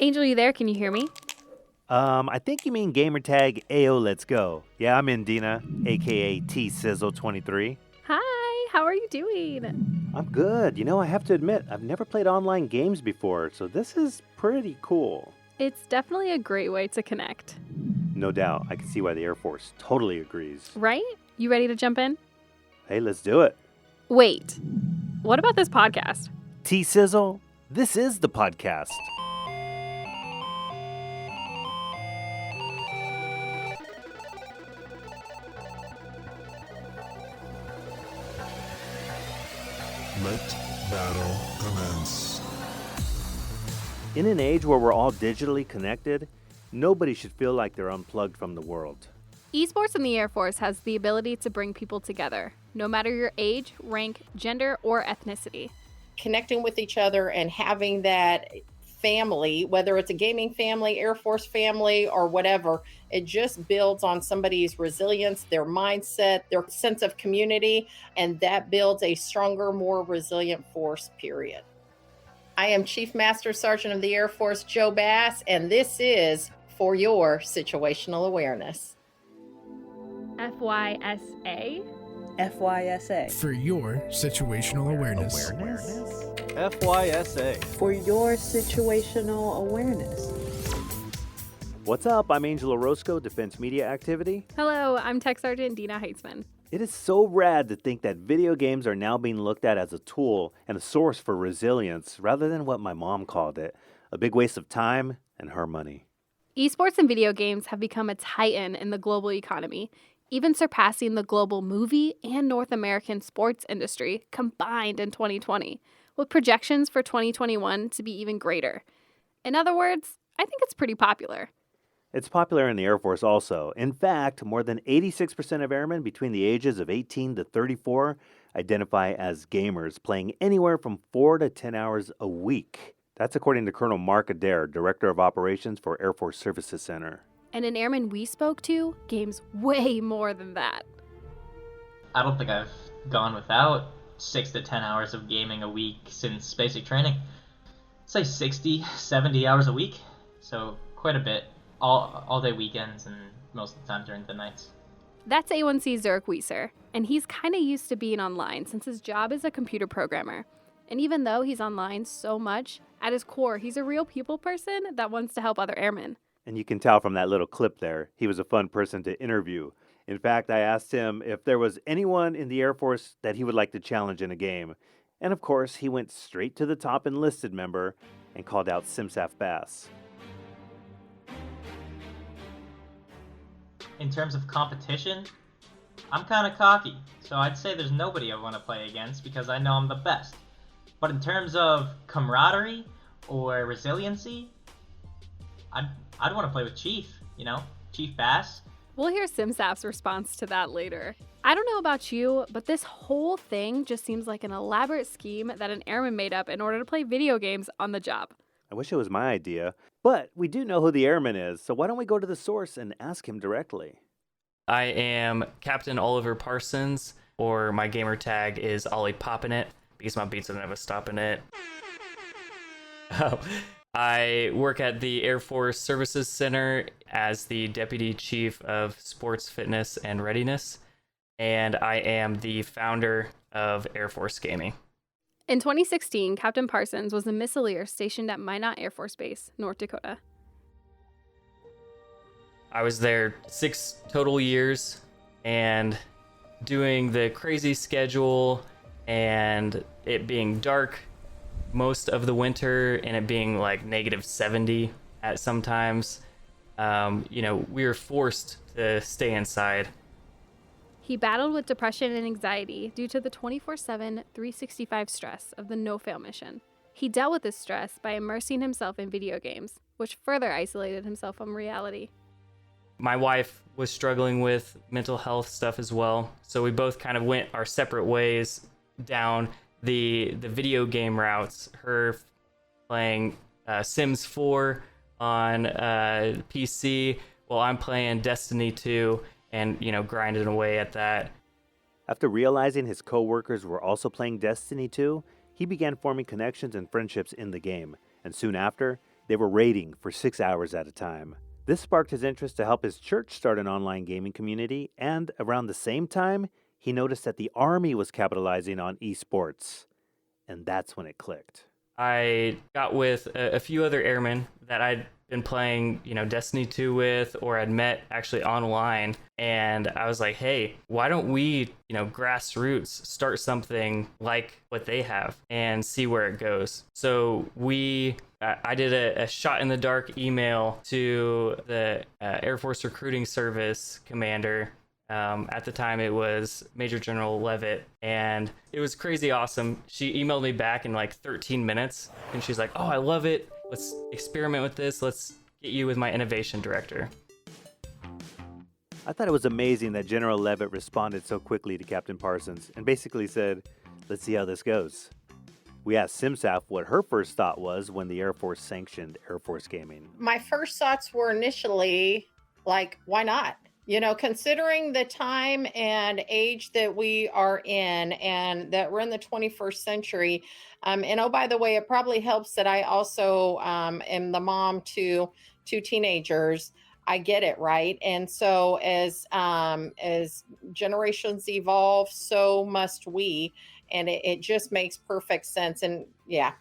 Angel, you there? Can you hear me? I think you mean gamertag AO Let's Go. Yeah, I'm in, Dina, aka T-Sizzle23. Hi, how are you doing? I'm good. I have to admit, I've never played online games before, so this is pretty cool. It's definitely a great way to connect. No doubt, I can see why the Air Force totally agrees. Right? You ready to jump in? Hey, let's do it. Wait, what about this podcast? T-Sizzle, this is the podcast. Let battle commence. In an age where we're all digitally connected, nobody should feel like they're unplugged from the world. Esports in the Air Force has the ability to bring people together, no matter your age, rank, gender, or ethnicity. Connecting with each other and having that family, whether it's a gaming family, Air Force family, or whatever, it just builds on somebody's resilience, their mindset, their sense of community, and that builds a stronger, more resilient force, period. I am Chief Master Sergeant of the Air Force, Joe Bass, and this is For Your Situational Awareness. FYSA? FYSA. For your situational awareness. FYSA. For your situational awareness. What's up? I'm Angel Orozco, Defense Media Activity. Hello, I'm Tech Sergeant Dina Heitzman. It is so rad to think that video games are now being looked at as a tool and a source for resilience rather than what my mom called it, a big waste of time and her money. Esports and video games have become a titan in the global economy, even surpassing the global movie and North American sports industry combined in 2020, with projections for 2021 to be even greater. In other words, I think it's pretty popular. It's popular in the Air Force also. In fact, more than 86% of airmen between the ages of 18 to 34 identify as gamers, playing anywhere from 4 to 10 hours a week. That's according to Colonel Mark Adair, Director of Operations for Air Force Services Center. And an airman we spoke to games way more than that. I don't think I've gone without 6 to 10 hours of gaming a week since basic training. Say 60, 70 hours a week, so quite a bit. All day weekends and most of the time during the nights. That's A1C Zurich Weiser, and he's kind of used to being online since his job is a computer programmer. And even though he's online so much, at his core, he's a real people person that wants to help other airmen. And you can tell from that little clip there, he was a fun person to interview. In fact, I asked him if there was anyone in the Air Force that he would like to challenge in a game. And of course, he went straight to the top enlisted member and called out Simsaf Bass. In terms of competition, I'm kind of cocky, so I'd say there's nobody I want to play against because I know I'm the best. But in terms of camaraderie or resiliency, I'd want to play with Chief, Chief Bass. We'll hear Simsaf's response to that later. I don't know about you, but this whole thing just seems like an elaborate scheme that an airman made up in order to play video games on the job. I wish it was my idea, but we do know who the airman is, so why don't we go to the source and ask him directly? I am Captain Oliver Parsons, or my gamer tag is Ollie Poppin' It, because my beats don't have a stopping it. I work at the Air Force Services Center as the Deputy Chief of Sports, Fitness, and Readiness, and I am the founder of Air Force Gaming. In 2016, Captain Parsons was a missileer stationed at Minot Air Force Base, North Dakota. I was there 6 total years, and doing the crazy schedule and it being dark most of the winter and it being like -70 at sometimes, we were forced to stay inside. He battled with depression and anxiety due to the 24/7, 365 stress of the no-fail mission. He dealt with this stress by immersing himself in video games, which further isolated himself from reality. My wife was struggling with mental health stuff as well, so we both kind of went our separate ways down the video game routes. Her playing Sims 4 on PC, while I'm playing Destiny 2 and, grinding away at that. After realizing his co-workers were also playing Destiny 2, he began forming connections and friendships in the game, and soon after, They were raiding for 6 hours at a time. This sparked his interest to help his church start an online gaming community, and around the same time, he noticed that the Army was capitalizing on esports. And that's when it clicked. I got with a few other airmen that I'd been playing, Destiny 2 with, or I'd met actually online. And I was like, hey, why don't we, grassroots start something like what they have and see where it goes. So I did a shot in the dark email to the Air Force Recruiting Service commander. At the time, it was Major General Levitt, and it was crazy awesome. She emailed me back in like 13 minutes, and she's like, oh, I love it. Let's experiment with this. Let's get you with my innovation director. I thought it was amazing that General Levitt responded so quickly to Captain Parsons and basically said, let's see how this goes. We asked Simsaf what her first thought was when the Air Force sanctioned Air Force gaming. My first thoughts were initially like, why not? Considering the time and age that we are in and that we're in the 21st century. And oh, by the way, it probably helps that I also am the mom to two teenagers. I get it, right? And so as generations evolve, so must we. And it just makes perfect sense. And yeah,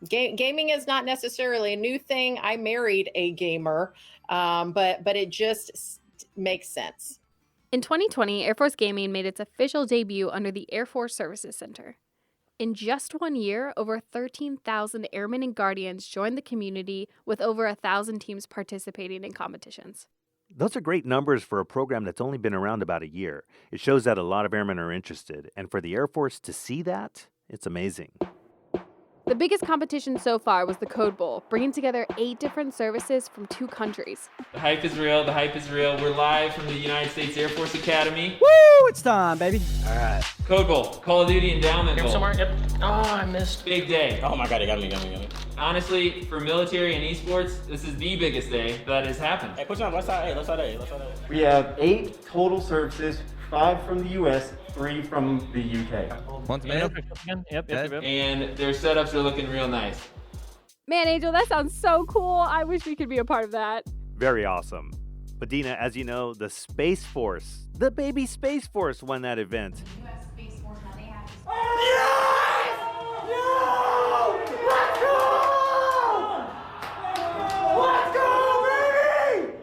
gaming is not necessarily a new thing. I married a gamer, but it just makes sense. In 2020, Air Force Gaming made its official debut under the Air Force Services Center. In just 1 year, over 13,000 airmen and guardians joined the community, with over 1,000 teams participating in competitions. Those are great numbers for a program that's only been around about a year. It shows that a lot of airmen are interested, and for the Air Force to see that, it's amazing. The biggest competition so far was the Code Bowl, bringing together 8 different services from 2 countries. The hype is real. The hype is real. We're live from the United States Air Force Academy. Woo! It's time, baby. All right. Code Bowl. Call of Duty Endowment Bowl. Somewhere. Yep. Oh, I missed. Big day. Oh my God, it got me. Honestly, for military and esports, this is the biggest day that has happened. Hey, put you on left side. Hey, left side A. We have 8 total services, 5 from the U.S., 3 from the UK. Once man. Yep. And their setups are looking real nice. Man, Angel, that sounds so cool. I wish we could be a part of that. Very awesome. But Dina, as you know, the Space Force, the baby Space Force won that event. U.S. Space Force, now they have. Yes! No! Let's go! Let's go, baby!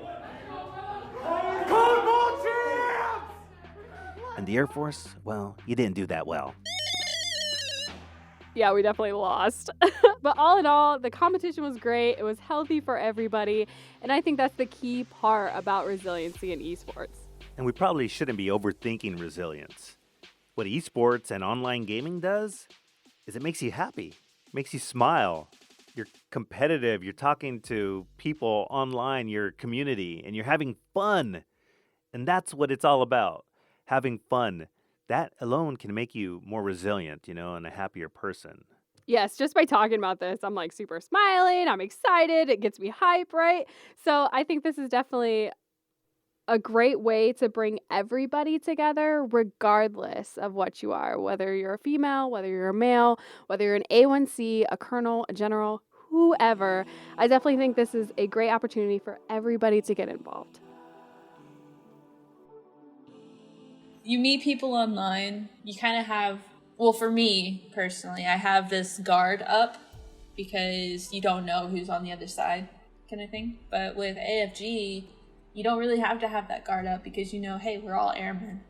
Code Bowl champs! And the Air Force, well, you didn't do that well. Yeah, we definitely lost. But all in all, the competition was great. It was healthy for everybody. And I think that's the key part about resiliency in esports. And we probably shouldn't be overthinking resilience. What esports and online gaming does is it makes you happy, it makes you smile. You're competitive, you're talking to people online, your community, and you're having fun. And that's what it's all about, having fun. That alone can make you more resilient, and a happier person. Yes, just by talking about this, I'm like super smiling. I'm excited. It gets me hype, right? So I think this is definitely a great way to bring everybody together, regardless of what you are, whether you're a female, whether you're a male, whether you're an A1C, a colonel, a general, whoever. I definitely think this is a great opportunity for everybody to get involved. You meet people online, you kind of have, well, for me personally, I have this guard up because you don't know who's on the other side kind of thing. But with AFG, you don't really have to have that guard up because hey, we're all airmen.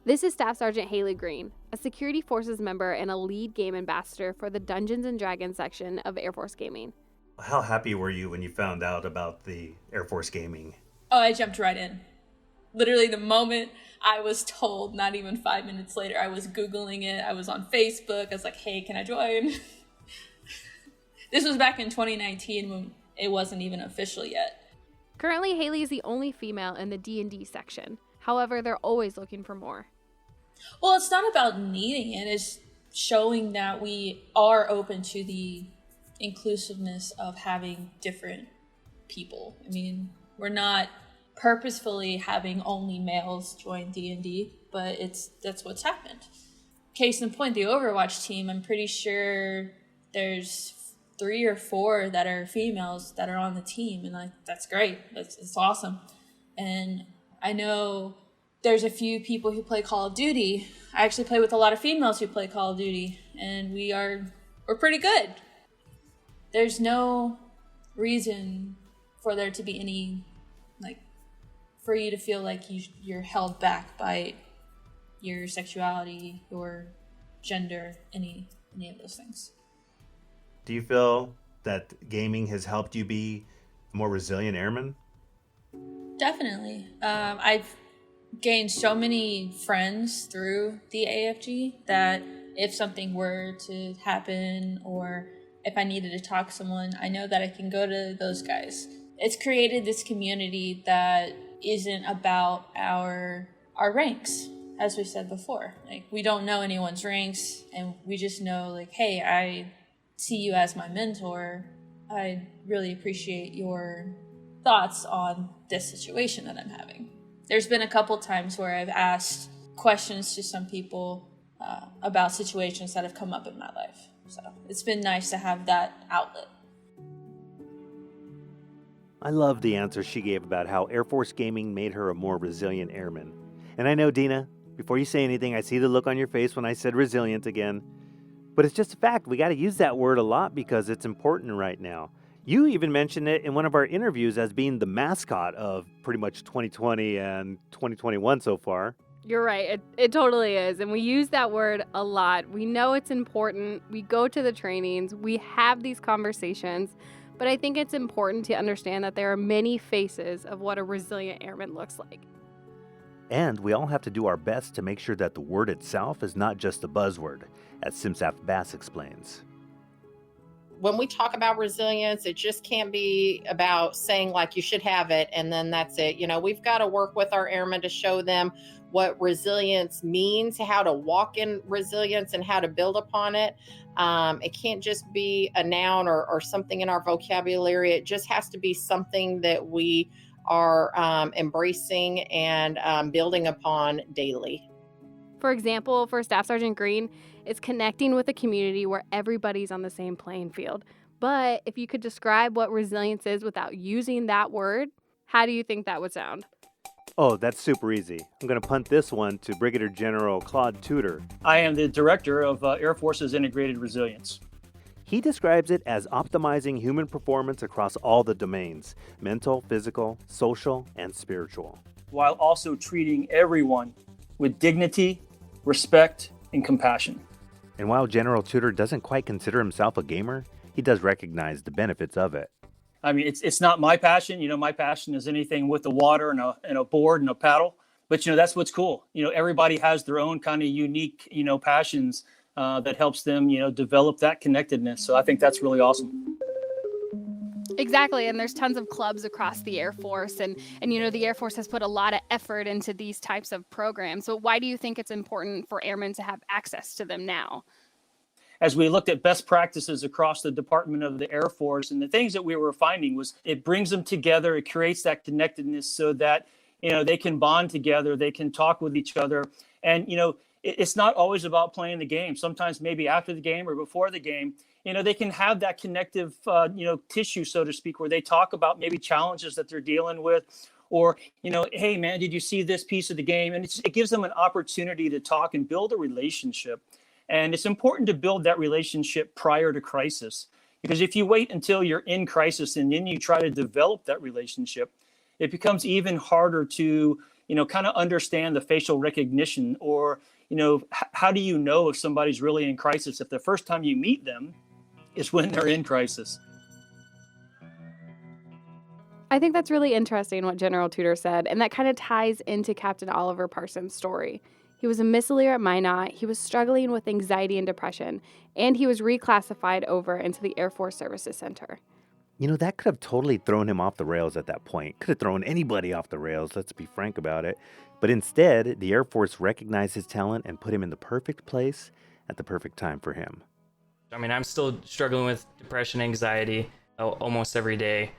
This is Staff Sergeant Haley Green, a Security Forces member and a lead game ambassador for the Dungeons & Dragons section of Air Force Gaming. How happy were you when you found out about the Air Force Gaming? Oh, I jumped right in. Literally the moment I was told, not even 5 minutes later, I was Googling it. I was on Facebook. I was like, hey, can I join? This was back in 2019 when it wasn't even official yet. Currently, Haley is the only female in the D&D section. However, they're always looking for more. Well, it's not about needing it. It's showing that we are open to the inclusiveness of having different people. I mean, we're not purposefully having only males join D&D, but that's what's happened. Case in point, the Overwatch team, I'm pretty sure there's 3 or 4 that are females that are on the team, and like that's great. It's awesome. And I know there's a few people who play Call of Duty. I actually play with a lot of females who play Call of Duty, and we're pretty good. There's no reason for there to be any, like, for you to feel like you're held back by your sexuality or gender, any of those things. Do you feel that gaming has helped you be a more resilient airman? Definitely. I've gained so many friends through the AFG that if something were to happen or if I needed to talk to someone, I know that I can go to those guys. It's created this community that isn't about our ranks, as we said before. Like, we don't know anyone's ranks, and we just know, like, hey, I see you as my mentor. I really appreciate your thoughts on this situation that I'm having. There's been a couple times where I've asked questions to some people about situations that have come up in my life. So it's been nice to have that outlet. I love the answer she gave about how Air Force gaming made her a more resilient airman. And I know, Dina, before you say anything, I see the look on your face when I said resilient again. But it's just a fact. We got to use that word a lot because it's important right now. You even mentioned it in one of our interviews as being the mascot of pretty much 2020 and 2021 so far. You're right. It totally is. And we use that word a lot. We know it's important. We go to the trainings. We have these conversations. But I think it's important to understand that there are many faces of what a resilient airman looks like. And we all have to do our best to make sure that the word itself is not just a buzzword, as Simsaf Bass explains. When we talk about resilience, it just can't be about saying like you should have it and then that's it. You know, we've got to work with our airmen to show them what resilience means, how to walk in resilience and how to build upon it. It can't just be a noun or something in our vocabulary. It just has to be something that we are embracing and building upon daily. For example, for Staff Sergeant Green, it's connecting with a community where everybody's on the same playing field. But if you could describe what resilience is without using that word, how do you think that would sound? Oh, that's super easy. I'm going to punt this one to Brigadier General Claude Tudor. I am the director of Air Force's Integrated Resilience. He describes it as optimizing human performance across all the domains: mental, physical, social, and spiritual, while also treating everyone with dignity, respect, and compassion. And while General Tudor doesn't quite consider himself a gamer, he does recognize the benefits of it. I mean, it's not my passion. You know, my passion is anything with the water and a board and a paddle. But, you know, that's what's cool. You know, everybody has their own kind of unique, you know, passions that helps them, you know, develop that connectedness. So I think that's really awesome. Exactly, and there's tons of clubs across the Air Force, and you know, the Air Force has put a lot of effort into these types of programs. So why do you think it's important for airmen to have access to them now? As we looked at best practices across the Department of the Air Force, and the things that we were finding was it brings them together, it creates that connectedness so that, you know, they can bond together, they can talk with each other. And, you know, it's not always about playing the game. Sometimes maybe after the game or before the game, you know, they can have that connective, you know, tissue, so to speak, where they talk about maybe challenges that they're dealing with, or, you know, hey, man, did you see this piece of the game? And it gives them an opportunity to talk and build a relationship. And it's important to build that relationship prior to crisis, because if you wait until you're in crisis and then you try to develop that relationship, it becomes even harder to, you know, kind of understand the facial recognition, or, you know, how do you know if somebody's really in crisis if the first time you meet them is when they're in crisis? I think that's really interesting what General Tudor said, and that kind of ties into Captain Oliver Parsons' story. He was a missileer at Minot, he was struggling with anxiety and depression, and he was reclassified over into the Air Force Services Center. You know, that could have totally thrown him off the rails at that point. Could have thrown anybody off the rails, let's be frank about it. But instead, the Air Force recognized his talent and put him in the perfect place at the perfect time for him. I mean, I'm still struggling with depression, anxiety almost every day,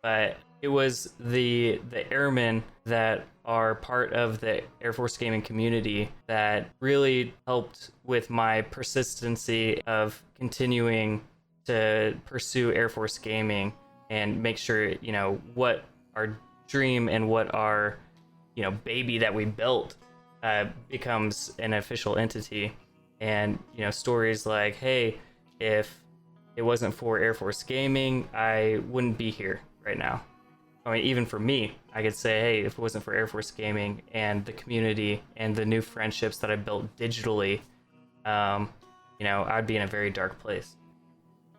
but it was the airmen that are part of the Air Force gaming community that really helped with my persistency of continuing to pursue Air Force gaming and make sure, what our dream and what our, baby that we built becomes an official entity. And, stories like, hey, if it wasn't for Air Force gaming, I wouldn't be here right now. I mean, even for me, I could say, hey, if it wasn't for Air Force gaming and the community and the new friendships that I built digitally, I'd be in a very dark place.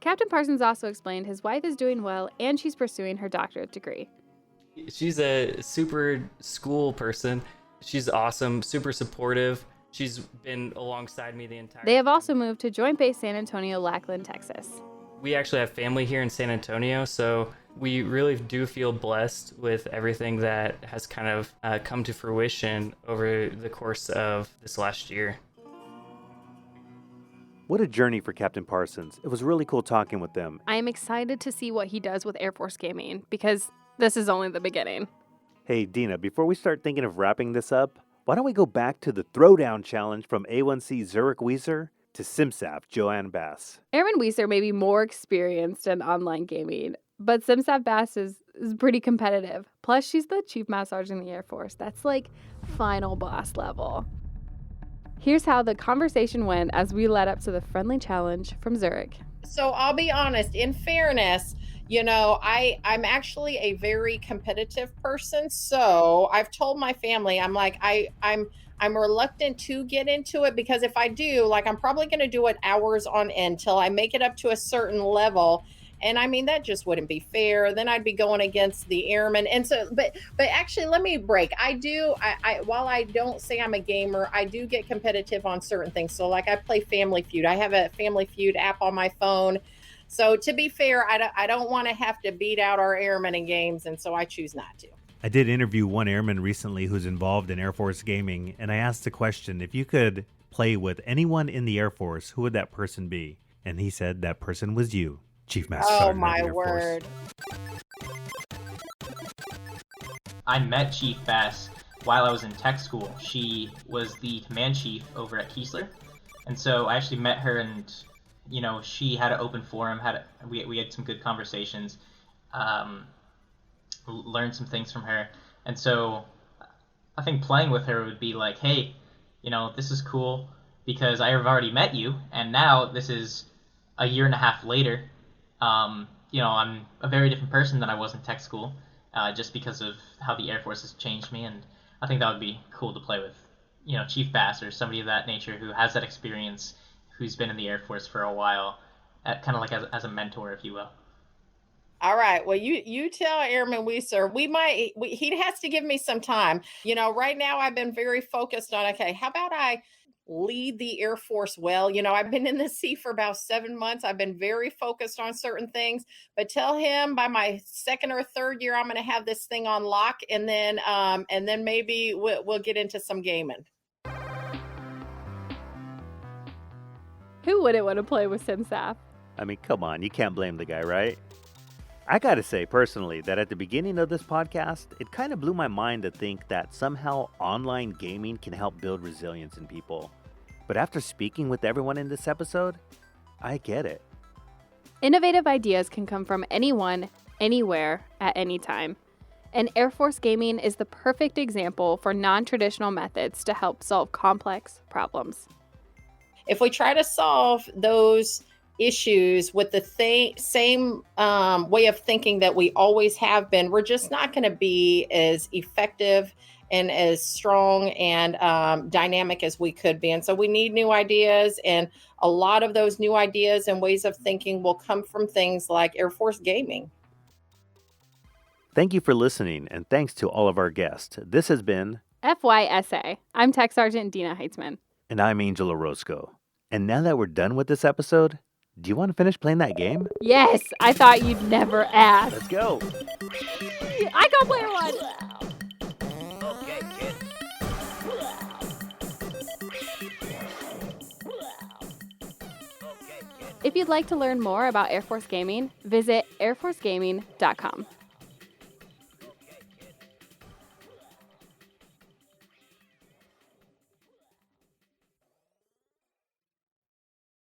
Captain Parsons also explained his wife is doing well and she's pursuing her doctorate degree. She's a super school person. She's awesome, super supportive. She's been alongside me the entire They have also moved to Joint Base San Antonio, Lackland, Texas. We actually have family here in San Antonio, so we really do feel blessed with everything that has kind of come to fruition over the course of this last year. What a journey for Captain Parsons. It was really cool talking with them. I am excited to see what he does with Air Force gaming because this is only the beginning. Hey, Dina, before we start thinking of wrapping this up, why don't we go back to the Throwdown Challenge from A1C Zurich Weiser to SimSaf Joanne Bass. Airmen Weiser may be more experienced in online gaming, but SimSaf Bass is pretty competitive. Plus, she's the Chief Master Sergeant in the Air Force. That's like final boss level. Here's how the conversation went as we led up to the friendly challenge from Zurich. So I'll be honest, in fairness, I'm actually a very competitive person. So I've told my family, I'm like, I'm reluctant to get into it because if I do, I'm probably going to do it hours on end till I make it up to a certain level. And I mean, that just wouldn't be fair. Then I'd be going against the Airmen. And so, but actually, let me break. While I don't say I'm a gamer, I do get competitive on certain things. So I play Family Feud. I have a Family Feud app on my phone. So to be fair, I don't want to have to beat out our airmen in games, and so I choose not to. I did interview one airman recently who's involved in Air Force gaming, and I asked the question, if you could play with anyone in the Air Force, who would that person be? And he said that person was you, Chief Master Sergeant my of the Air word. Force. I met Chief Bass while I was in tech school. She was the command chief over at Keesler, and so I actually met her and she had an open forum, we had some good conversations, learned some things from her. And so I think playing with her would be like, hey, this is cool because I have already met you. And now this is a year and a half later. I'm a very different person than I was in tech school, just because of how the Air Force has changed me. And I think that would be cool to play with, Chief Bass or somebody of that nature who has that experience, who's been in the Air Force for a while, kind of like as a mentor, if you will. All right. Well, you tell Airman Weiser, he has to give me some time. Right now I've been very focused on, okay, how about I lead the Air Force well? I've been in the sea for about 7 months. I've been very focused on certain things, but tell him by my second or third year, I'm going to have this thing on lock. And then maybe we'll get into some gaming. Who wouldn't want to play with SimSaf? I mean, come on, you can't blame the guy, right? I gotta say personally that at the beginning of this podcast, it kind of blew my mind to think that somehow online gaming can help build resilience in people. But after speaking with everyone in this episode, I get it. Innovative ideas can come from anyone, anywhere, at any time. And Air Force gaming is the perfect example for non-traditional methods to help solve complex problems. If we try to solve those issues with the same way of thinking that we always have been, we're just not going to be as effective and as strong and dynamic as we could be. And so we need new ideas, and a lot of those new ideas and ways of thinking will come from things like Air Force gaming. Thank you for listening, and thanks to all of our guests. This has been FYSA. I'm Tech Sergeant Dina Heitzman. And I'm Angel Orozco. And now that we're done with this episode, do you want to finish playing that game? Yes, I thought you'd never ask. Let's go. I got player one. Okay, kid. If you'd like to learn more about Air Force gaming, visit airforcegaming.com.